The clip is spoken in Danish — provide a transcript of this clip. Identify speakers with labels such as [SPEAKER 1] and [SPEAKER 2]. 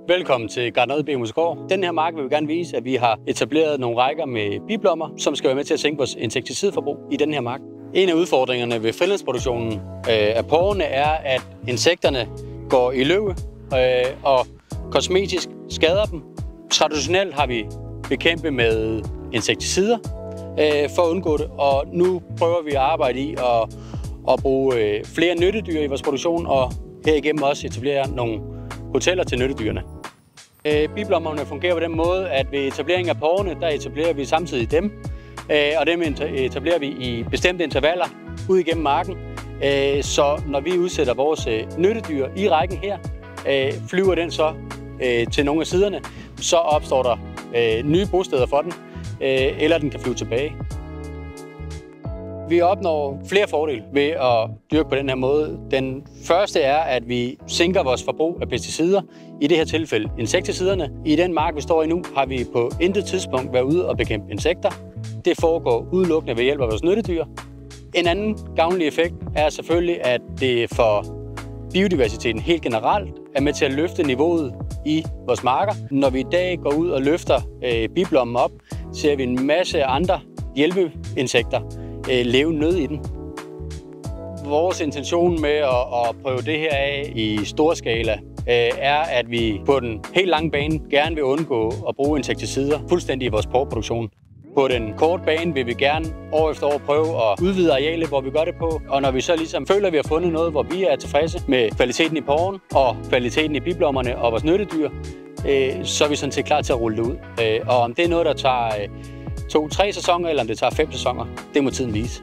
[SPEAKER 1] Velkommen til Gartneriet B. Moesgaard. Den her mark vil vi gerne vise, at vi har etableret nogle rækker med biblommer, som skal være med til at sænke vores insekticidforbrug i den her mark. En af udfordringerne ved frilandsproduktionen af porrerne er, at insekterne går i løve og kosmetisk skader dem. Traditionelt har vi bekæmpet med insekticider for at undgå det, og nu prøver vi at arbejde i at bruge flere nyttedyr i vores produktion, og herigennem også etablere nogle hoteller til nyttedyrene. Biblommerne fungerer på den måde, at ved etablering af porrerne, der etablerer vi samtidig dem, og dem etablerer vi i bestemte intervaller ud igennem marken. Så når vi udsætter vores nyttedyr i rækken her, flyver den så til nogle af siderne, så opstår der nye bosteder for den, eller den kan flyve tilbage. Vi opnår flere fordele ved at dyrke på den her måde. Den første er, at vi sænker vores forbrug af pesticider, i det her tilfælde insekticiderne. I den mark, vi står i nu, har vi på intet tidspunkt været ude og bekæmpe insekter. Det foregår udelukkende ved hjælp af vores nyttedyr. En anden gavnlig effekt er selvfølgelig, at det for biodiversiteten helt generelt er med til at løfte niveauet i vores marker. Når vi i dag går ud og løfter biblommen op, ser vi en masse andre hjælpeinsekter leve nød i den. Vores intention med at prøve det her af i stor skala er, at vi på den helt lange bane gerne vil undgå at bruge insekticider fuldstændig i vores porreproduktion. På den korte bane vil vi gerne år efter år prøve at udvide arealet, hvor vi gør det på. Og når vi så ligesom føler, at vi har fundet noget, hvor vi er tilfredse med kvaliteten i porren og kvaliteten i biblommerne og vores nyttedyr, så er vi sådan set klar til at rulle det ud. Og om det er noget, der tager 2-3 sæsoner, eller om det tager 5 sæsoner, det må tiden vise.